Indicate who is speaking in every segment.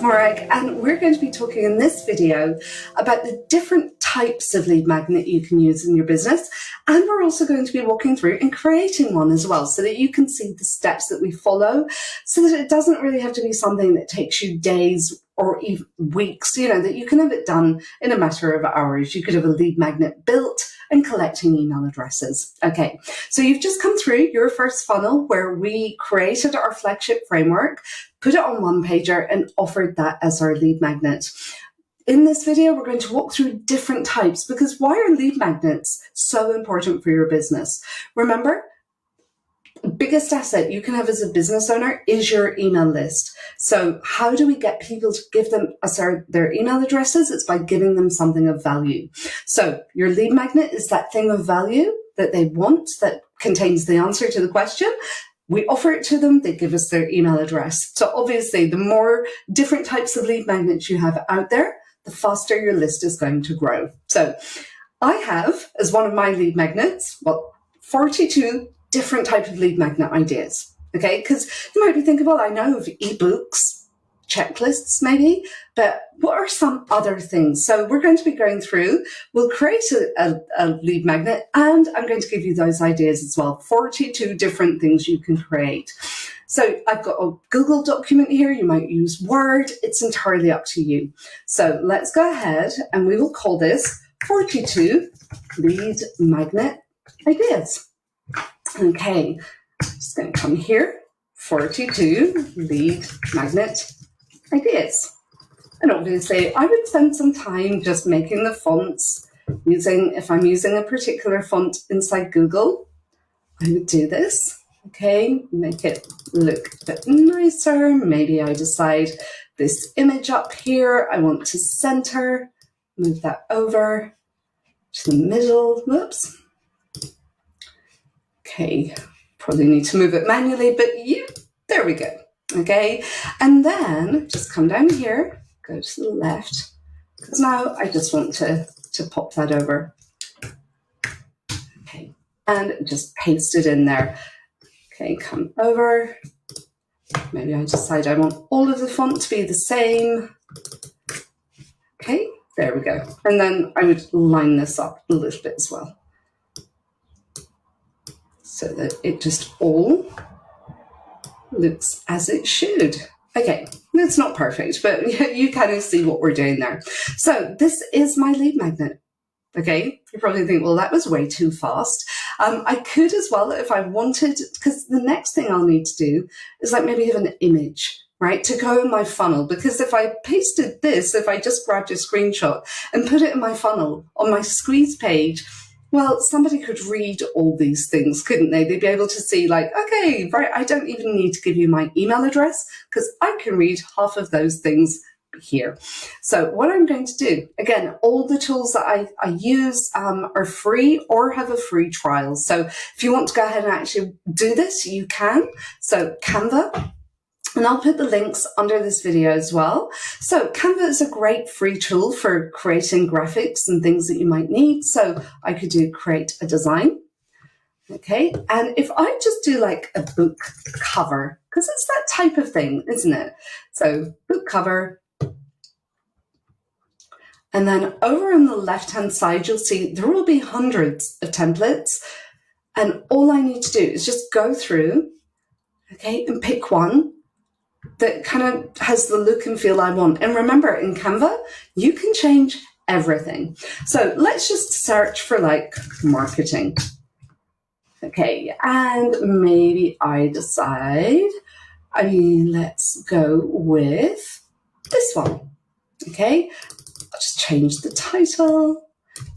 Speaker 1: Marek, and we're going to be talking in this video about the different types of lead magnet you can use in your business, and we're also going to be walking through and creating one as well so that you can see the steps that we follow, so that it doesn't really have to be something that takes you days or even weeks, you know, that you can have it done in a matter of hours. You could have a lead magnet built and collecting email addresses. Okay, so you've just come through your first funnel where we created our flagship framework, put it on one pager and offered that as our lead magnet. In this video, we're going to walk through different types, because why are lead magnets so important for your business? Remember, the biggest asset you can have as a business owner is your email list. So how do we get people to give them their email addresses? It's by giving them something of value. So your lead magnet is that thing of value that they want, that contains the answer to the question. We offer it to them, they give us their email address. So obviously, the more different types of lead magnets you have out there, the faster your list is going to grow. So I have, as one of my lead magnets, 42 different type of lead magnet ideas, okay? Because you might be thinking, well, I know of ebooks, checklists maybe, but what are some other things? So we're going to be going through, we'll create a lead magnet, and I'm going to give you those ideas as well. 42 different things you can create. So I've got a Google document here, you might use Word, it's entirely up to you. So let's go ahead and we will call this 42 lead magnet ideas. Okay, just going to come here, 42 lead magnet ideas. And obviously I would spend some time just making the fonts, if I'm using a particular font inside Google, I would do this, okay, make it look a bit nicer. Maybe I decide this image up here, I want to center, move that over to the middle, whoops. Okay, probably need to move it manually, but there we go, okay? And then just come down here, go to the left, because now I just want to pop that over. Okay, and just paste it in there. Okay, come over. Maybe I decide I want all of the font to be the same. Okay, there we go. And then I would line this up a little bit as well, so that it just all looks as it should. Okay, it's not perfect, but you kind of see what we're doing there. So this is my lead magnet. Okay, you probably think, well, that was way too fast. I could as well, if I wanted, because the next thing I'll need to do is like maybe have an image, right, to go in my funnel. Because if I pasted this, if I just grabbed a screenshot and put it in my funnel on my squeeze page, well, somebody could read all these things, couldn't they? They'd be able to see like, okay, right, I don't even need to give you my email address because I can read half of those things here. So what I'm going to do, again, all the tools that I use are free or have a free trial. So if you want to go ahead and actually do this, you can. So Canva. And I'll put the links under this video as well. So Canva is a great free tool for creating graphics and things that you might need. So I could do create a design. Okay, and if I just do like a book cover, because it's that type of thing, isn't it? So book cover. And then over on the left-hand side, you'll see there will be hundreds of templates. And all I need to do is just go through, okay, and pick one that kind of has the look and feel I want. And remember, in Canva, you can change everything. So let's just search for like marketing. Okay, and maybe I decide, let's go with this one. Okay, I'll just change the title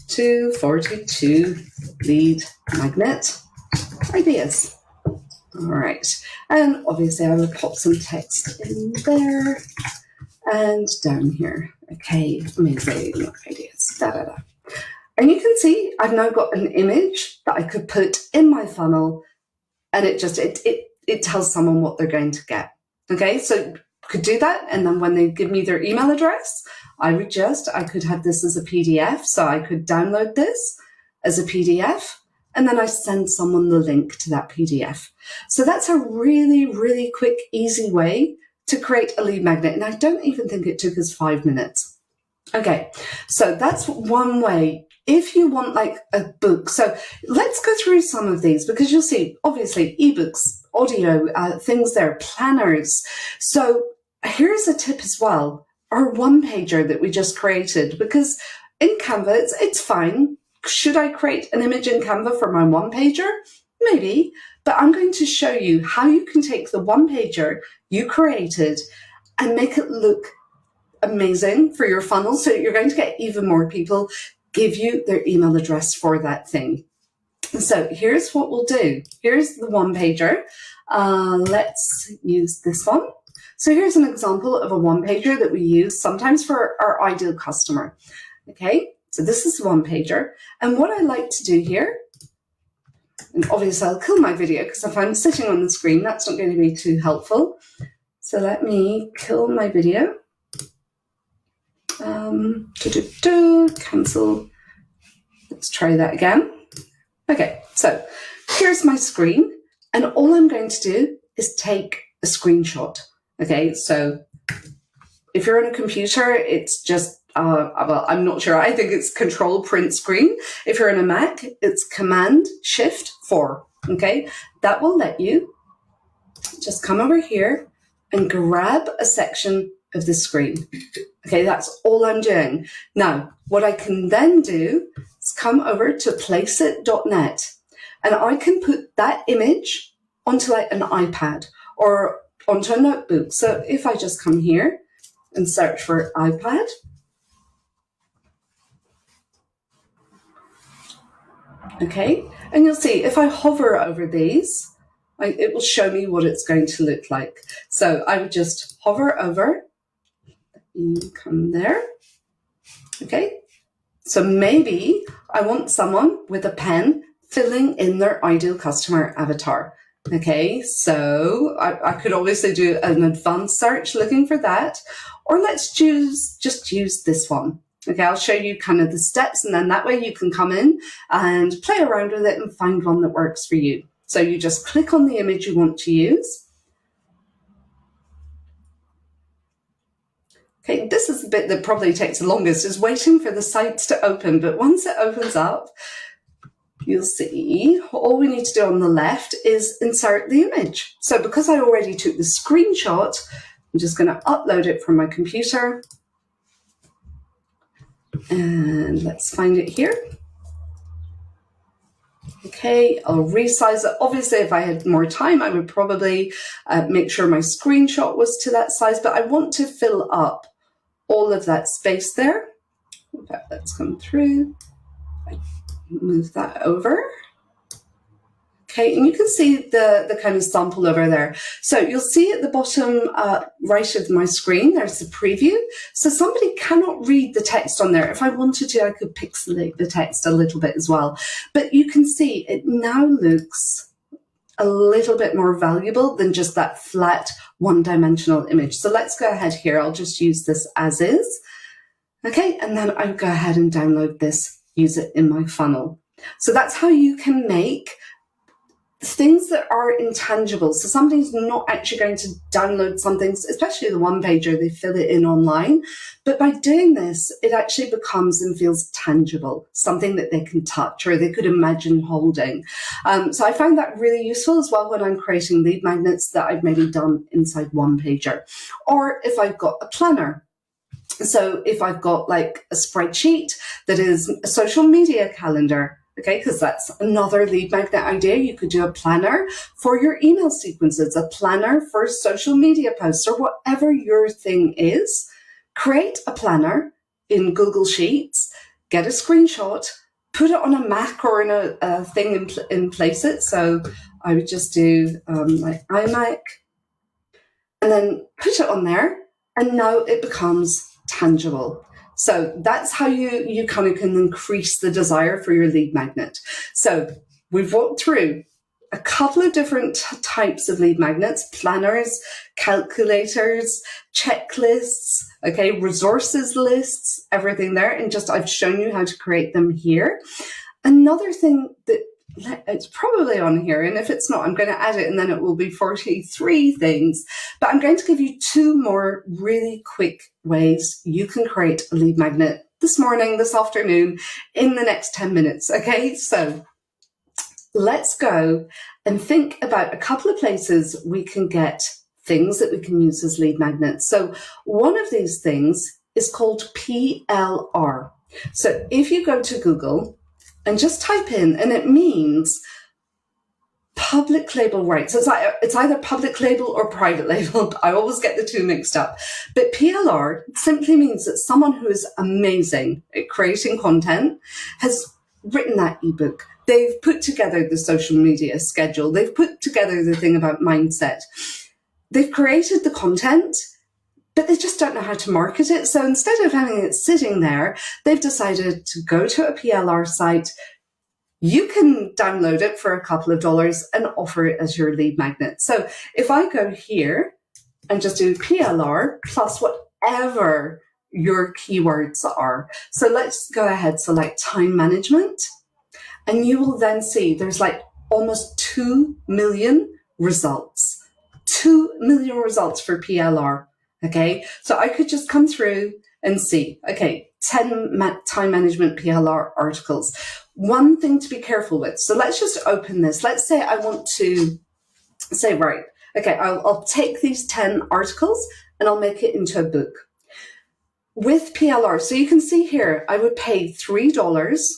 Speaker 1: to 42 lead magnet ideas. All right, and obviously I would pop some text in there and down here. Okay, amazing ideas, da da da. And you can see I've now got an image that I could put in my funnel, and it tells someone what they're going to get. Okay, so could do that, and then when they give me their email address, I could have this as a PDF, so I could download this as a PDF, and then I send someone the link to that PDF. So that's a really, really quick, easy way to create a lead magnet, and I don't even think it took us 5 minutes. Okay, so that's one way. If you want like a book, so let's go through some of these, because you'll see, obviously, ebooks, audio, things there, planners. So here's a tip as well, our one-pager that we just created, because in Canva, it's fine. Should I create an image in Canva for my one-pager? Maybe, but I'm going to show you how you can take the one-pager you created and make it look amazing for your funnel, so you're going to get even more people give you their email address for that thing. So here's what we'll do. Here's the one-pager. Let's use this one. So here's an example of a one-pager that we use sometimes for our ideal customer. Okay, so this is the one-pager. And what I like to do here, and obviously I'll kill my video because if I'm sitting on the screen, that's not going to be too helpful. So let me kill my video. Cancel. Let's try that again. Okay, so here's my screen, and all I'm going to do is take a screenshot. Okay, so if you're on a computer, it's just, well, I'm not sure. I think it's Control Print Screen. If you're on a Mac, it's Command Shift 4. Okay, that will let you just come over here and grab a section of the screen. Okay, that's all I'm doing. Now, what I can then do is come over to placeit.net, and I can put that image onto like an iPad or onto a notebook. So if I just come here and search for iPad, okay, and you'll see if I hover over these, it will show me what it's going to look like. So I would just hover over, come there. Okay, so maybe I want someone with a pen filling in their ideal customer avatar. Okay, so I could obviously do an advanced search looking for that, or let's just use this one. Okay, I'll show you kind of the steps, and then that way you can come in and play around with it and find one that works for you. So you just click on the image you want to use. Okay, this is the bit that probably takes the longest, is waiting for the sites to open. But once it opens up, you'll see all we need to do on the left is insert the image. So because I already took the screenshot, I'm just going to upload it from my computer. And let's find it here. Okay, I'll resize it. Obviously, if I had more time, I would probably make sure my screenshot was to that size, but I want to fill up all of that space there. Okay, let's come through. Move that over. Okay, and you can see the kind of sample over there. So you'll see at the bottom right of my screen, there's the preview. So somebody cannot read the text on there. If I wanted to, I could pixelate the text a little bit as well. But you can see it now looks a little bit more valuable than just that flat one-dimensional image. So let's go ahead here. I'll just use this as is. Okay, and then I'll go ahead and download this, use it in my funnel. So that's how you can make things that are intangible. So somebody's not actually going to download something, especially the one-pager, they fill it in online. But by doing this, it actually becomes and feels tangible, something that they can touch or they could imagine holding. So I find that really useful as well when I'm creating lead magnets that I've maybe done inside one-pager. Or if I've got a planner. So if I've got like a spreadsheet that is a social media calendar, okay, because that's another lead magnet idea. You could do a planner for your email sequences, a planner for social media posts, or whatever your thing is. Create a planner in Google Sheets, get a screenshot, put it on a Mac or in a thing in Placeit. So I would just do like iMac, and then put it on there, and now it becomes tangible. So that's how you kind of can increase the desire for your lead magnet. So we've walked through a couple of different types of lead magnets: planners, calculators, checklists, okay, resources lists, everything there. And just I've shown you how to create them here. Another thing that it's probably on here, and if it's not, I'm going to add it, and then it will be 43 things. But I'm going to give you 2 more really quick ways you can create a lead magnet this morning, this afternoon, in the next 10 minutes. Okay, so let's go and think about a couple of places we can get things that we can use as lead magnets. So one of these things is called PLR. So if you go to Google and just type in, and it means public label rights. So it's either public label or private label. I always get the 2 mixed up. But PLR simply means that someone who is amazing at creating content has written that ebook. They've put together the social media schedule. They've put together the thing about mindset. They've created the content, but they just don't know how to market it. So instead of having it sitting there, they've decided to go to a PLR site. You can download it for a couple of dollars and offer it as your lead magnet. So if I go here and just do PLR plus whatever your keywords are. So let's go ahead, select time management, and you will then see there's like almost 2 million results. 2 million results for PLR. Okay, so I could just come through and see, okay, 10 time management PLR articles. One thing to be careful with. So let's just open this. Let's say I want to say, right, okay, I'll take these 10 articles and I'll make it into a book. With PLR, so you can see here, I would pay $3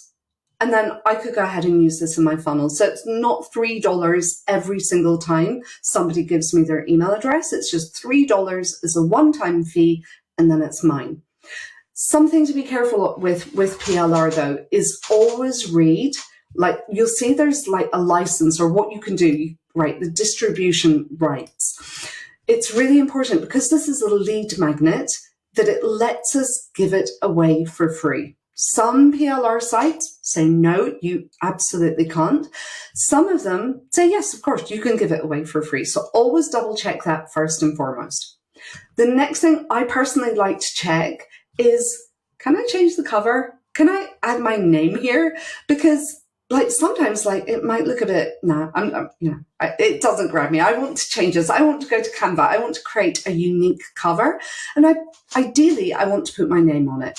Speaker 1: and then I could go ahead and use this in my funnel. So it's not $3 every single time somebody gives me their email address. It's just $3 as a one-time fee, and then it's mine. Something to be careful with PLR though is always read, like you'll see there's like a license or what you can do, right? The distribution rights. It's really important because this is a lead magnet that it lets us give it away for free. Some PLR sites say, no, you absolutely can't. Some of them say, yes, of course, you can give it away for free. So always double check that first and foremost. The next thing I personally like to check is, can I change the cover? Can I add my name here? Because like sometimes like it might look a bit, it doesn't grab me. I want to change this. I want to go to Canva. I want to create a unique cover. And ideally, I want to put my name on it.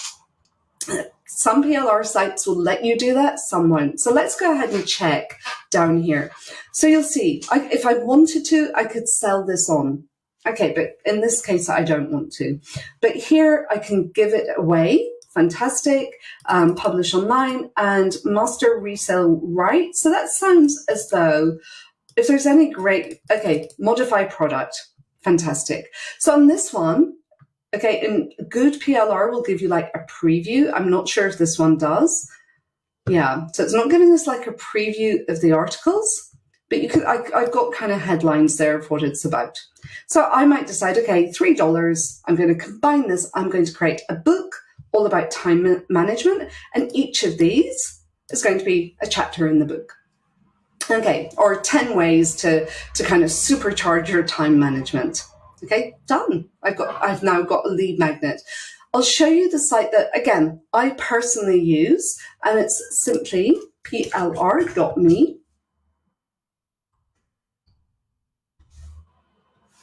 Speaker 1: Some PLR sites will let you do that, some won't. So let's go ahead and check down here. So you'll see, if I wanted to, I could sell this on. Okay, but in this case, I don't want to. But here I can give it away. Fantastic. Publish online and master resale rights. So that sounds as though if there's any great, okay, modify product. Fantastic. So on this one, okay, and good PLR will give you like a preview. I'm not sure if this one does. Yeah, so it's not giving us like a preview of the articles, but you could, I've got kind of headlines there of what it's about. So I might decide, okay, $3, I'm going to combine this. I'm going to create a book all about time management, and each of these is going to be a chapter in the book. Okay, or 10 ways to kind of supercharge your time management. Okay, done. I've now got a lead magnet. I'll show you the site that, again, I personally use, and it's simply plr.me.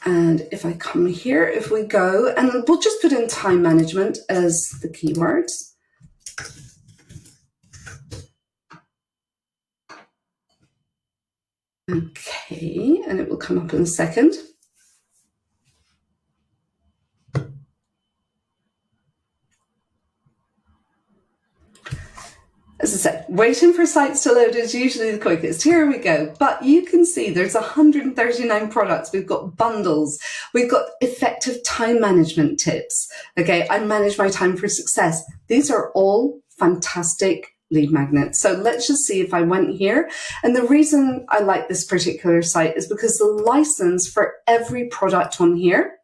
Speaker 1: And if I come here, if we go, and we'll just put in time management as the keywords. Okay, and it will come up in a second. As I said, waiting for sites to load is usually the quickest. Here we go. But you can see there's 139 products. We've got bundles. We've got effective time management tips. Okay, I manage my time for success. These are all fantastic lead magnets. So let's just see if I went here. And the reason I like this particular site is because the license for every product on here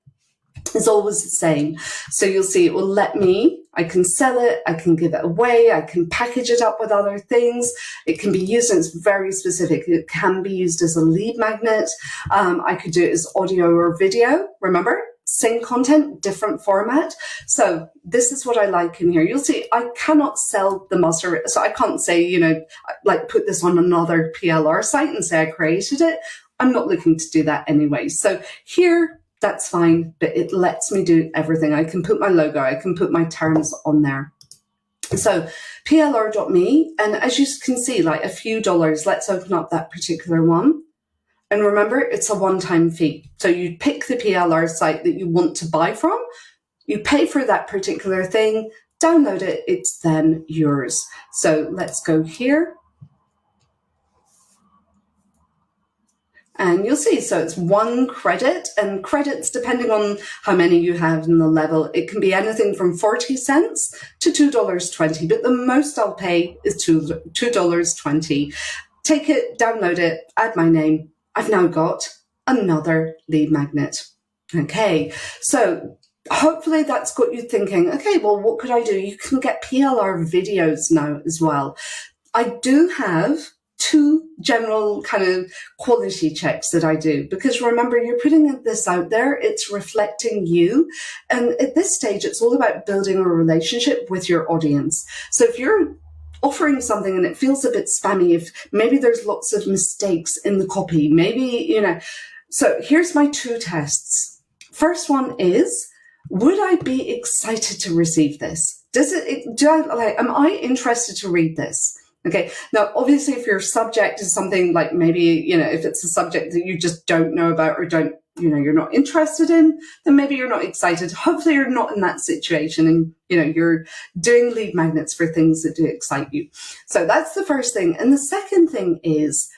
Speaker 1: is always the same. So you'll see it will let me, I can sell it, I can give it away, I can package it up with other things. It can be used, and it's very specific. It can be used as a lead magnet. I could do it as audio or video. Remember, same content, different format. So this is what I like in here. You'll see I cannot sell the master, so I can't say, you know, like put this on another PLR site and say I created it. I'm not looking to do that anyway. So here, that's fine, but it lets me do everything. I can put my logo, I can put my terms on there. So plr.me, and as you can see, like a few dollars. Let's open up that particular one. And remember, it's a one-time fee. So you pick the PLR site that you want to buy from, you pay for that particular thing, download it, it's then yours. So let's go here. And you'll see, so it's 1 credit, and credits, depending on how many you have in the level, it can be anything from 40 cents to $2.20, but the most I'll pay is $2.20. Take it, download it, add my name. I've now got another lead magnet. Okay, so hopefully that's got you thinking, okay, well, what could I do? You can get PLR videos now as well. I do have 2 general kind of quality checks that I do, because remember, you're putting this out there, it's reflecting you. And at this stage, it's all about building a relationship with your audience. So if you're offering something and it feels a bit spammy, if maybe there's lots of mistakes in the copy, maybe, you know, so here's my 2 tests. First one is, would I be excited to receive this? Am I interested to read this? Okay, now obviously if your subject is something like maybe, you know, if it's a subject that you just don't know about or don't, you know, you're not interested in, then maybe you're not excited. Hopefully you're not in that situation and, you know, you're doing lead magnets for things that do excite you. So that's the first thing. And the second thing is,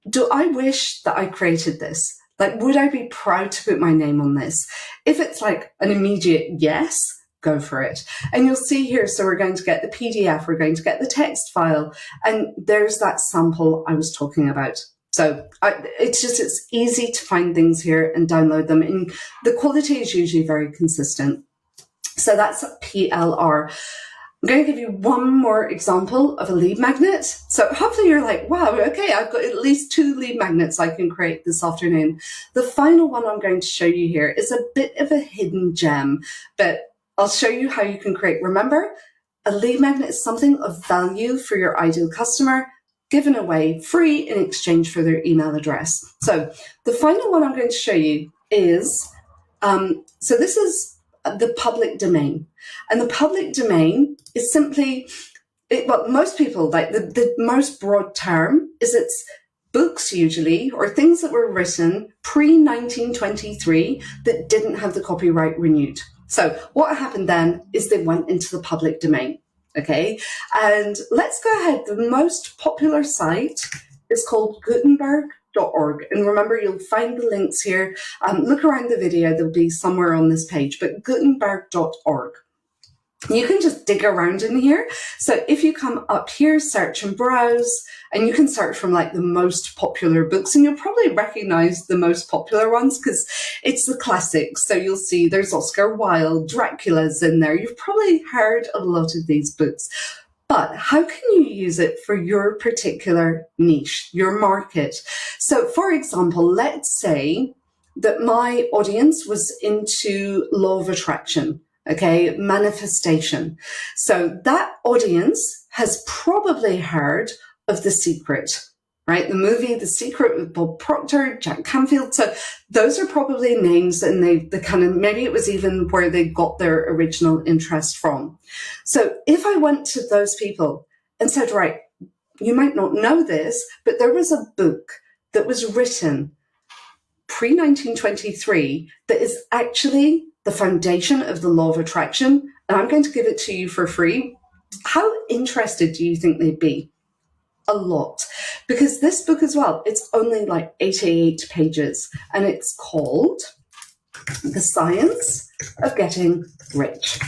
Speaker 1: do I wish that I created this? Like, would I be proud to put my name on this? If it's like an immediate yes, go for it. And you'll see here, so we're going to get the PDF, we're going to get the text file, and there's that sample I was talking about. So it's easy to find things here and download them, and the quality is usually very consistent. So that's PLR. I'm going to give you one more example of a lead magnet. So hopefully you're like, wow, okay, I've got at least 2 lead magnets I can create this afternoon. The final one I'm going to show you here is a bit of a hidden gem, but I'll show you how you can create. Remember, a lead magnet is something of value for your ideal customer, given away free in exchange for their email address. So the final one I'm going to show you is, so this is the public domain. And the public domain is simply, what most people, like the most broad term is it's books usually, or things that were written pre-1923 that didn't have the copyright renewed. So what happened then is they went into the public domain, okay? And let's go ahead. The most popular site is called Gutenberg.org. And remember, you'll find the links here. Look around the video, they'll be somewhere on this page, but Gutenberg.org. You can just dig around in here. So if you come up here, search and browse, and you can search from like the most popular books, and you'll probably recognize the most popular ones because it's the classics. So you'll see there's Oscar Wilde, Dracula's in there. You've probably heard a lot of these books. But how can you use it for your particular niche, your market? So for example, let's say that my audience was into law of attraction. Okay, manifestation. So that audience has probably heard of The Secret, right? The movie The Secret with Bob Proctor, Jack Canfield. So those are probably names, and they kind of, maybe it was even where they got their original interest from. So if I went to those people and said, right, you might not know this, but there was a book that was written pre-1923 that is actually the foundation of the law of attraction, and I'm going to give it to you for free. How interested do you think they'd be? A lot. Because this book as well, it's only like 88 pages, and it's called The Science of Getting Rich.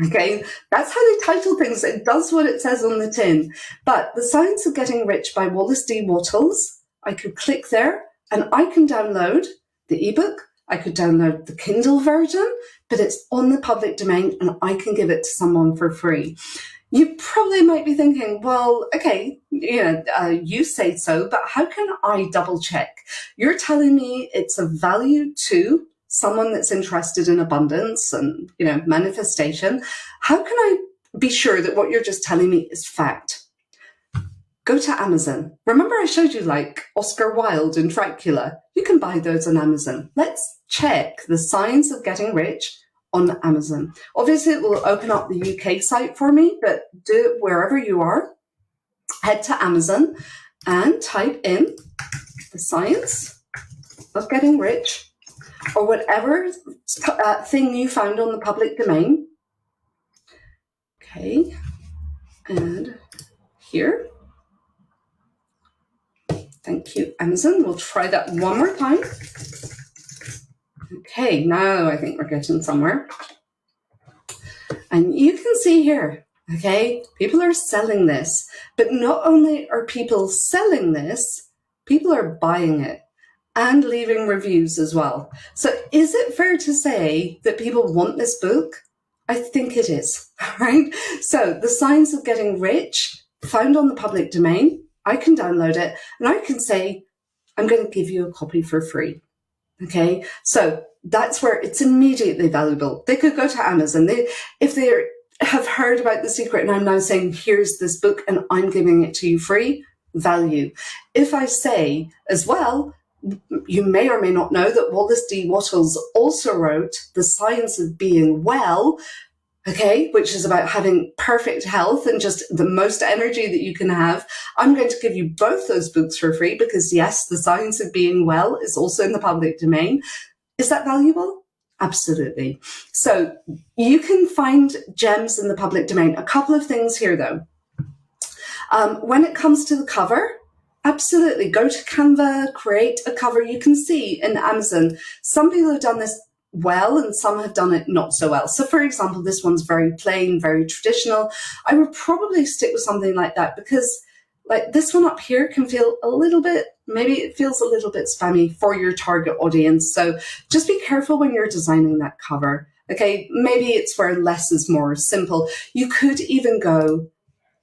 Speaker 1: Okay, that's how they title things. It does what it says on the tin. But The Science of Getting Rich by Wallace D. Wattles, I could click there, and I can download the ebook. I could download the Kindle version, but it's on the public domain and I can give it to someone for free. You probably might be thinking, well, okay, you say so, but how can I double check? You're telling me it's of value to someone that's interested in abundance and, manifestation, how can I be sure that what you're just telling me is fact? Go to Amazon. Remember I showed you like Oscar Wilde and Dracula? You can buy those on Amazon. Let's check the Science of Getting Rich on Amazon. Obviously, it will open up the UK site for me, but do it wherever you are. Head to Amazon and type in the Science of Getting Rich, or whatever thing you found on the public domain. Okay, and here. Thank you, Amazon. We'll try that one more time. Okay, now I think we're getting somewhere. And you can see here, okay, people are selling this. But not only are people selling this, people are buying it and leaving reviews as well. So is it fair to say that people want this book? I think it is, right? So The Science of Getting Rich, found on the public domain. I can download it and I can say, I'm going to give you a copy for free. Okay, so that's where it's immediately valuable. They could go to Amazon. If they have heard about The Secret and I'm now saying, here's this book and I'm giving it to you free, value. If I say as well, you may or may not know that Wallace D. Wattles also wrote The Science of Being Well, okay, which is about having perfect health and just the most energy that you can have. I'm going to give you both those books for free because, yes, The Science of Being Well is also in the public domain. Is that valuable? Absolutely. So you can find gems in the public domain. A couple of things here, though. When it comes to the cover, absolutely, go to Canva, create a cover. You can see in Amazon, some people have done this well and some have done it not so well. So for example, this one's very plain, very traditional. I would probably stick with something like that because like this one up here can feel a little bit, maybe it feels a little bit spammy for your target audience. So just be careful when you're designing that cover. Okay, maybe it's where less is more, simple. You could even go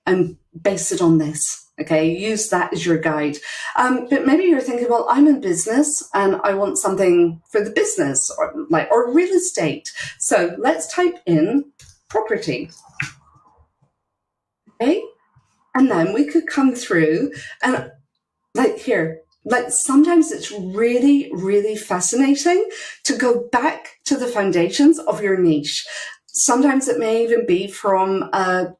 Speaker 1: and base it on this. Okay, use that as your guide. But maybe you're thinking, well, I'm in business and I want something for the business or real estate. So let's type in property. Okay, and then we could come through and like here, like sometimes it's really, really fascinating to go back to the foundations of your niche. Sometimes it may even be from a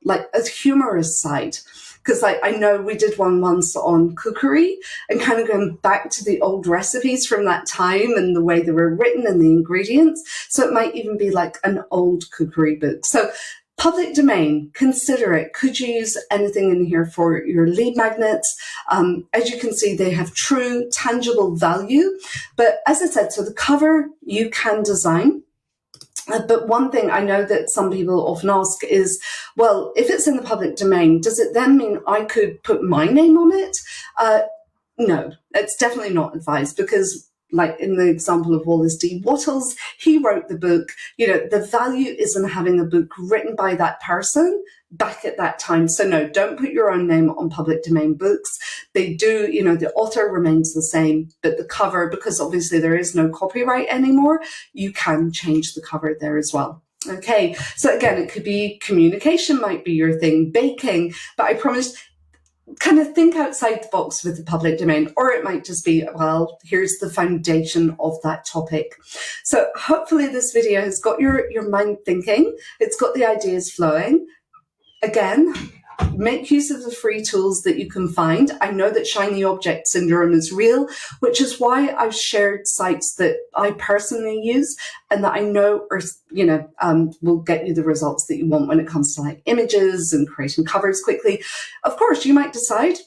Speaker 1: humorous side. Because I know we did one once on cookery and kind of going back to the old recipes from that time and the way they were written and the ingredients. So it might even be like an old cookery book. So public domain, consider it. Could you use anything in here for your lead magnets? As you can see, they have true, tangible value. But as I said, so the cover you can design. But one thing I know that some people often ask is, well, if it's in the public domain, does it then mean I could put my name on it? No, it's definitely not advised because like in the example of Wallace D. Wattles, he wrote the book. The value is in having a book written by that person back at that time. So no, don't put your own name on public domain books. They do, the author remains the same, but the cover, because obviously there is no copyright anymore, you can change the cover there as well. Okay, so again, it could be communication might be your thing, baking, but I promise kind of think outside the box with the public domain, or it might just be, well, here's the foundation of that topic. So hopefully this video has got your mind thinking, it's got the ideas flowing. Again, make use of the free tools that you can find. I know that shiny object syndrome is real, which is why I've shared sites that I personally use and that I know are, will get you the results that you want when it comes to like images and creating covers quickly. Of course, you might decide,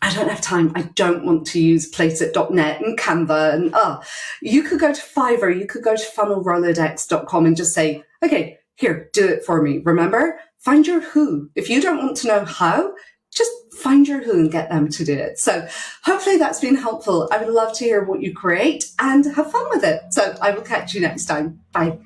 Speaker 1: I don't have time. I don't want to use Placeit.net and Canva and you could go to Fiverr, you could go to funnelrolodex.com and just say, okay, here, do it for me. Remember, find your who. If you don't want to know how, just find your who and get them to do it. So hopefully that's been helpful. I would love to hear what you create and have fun with it. So I will catch you next time. Bye.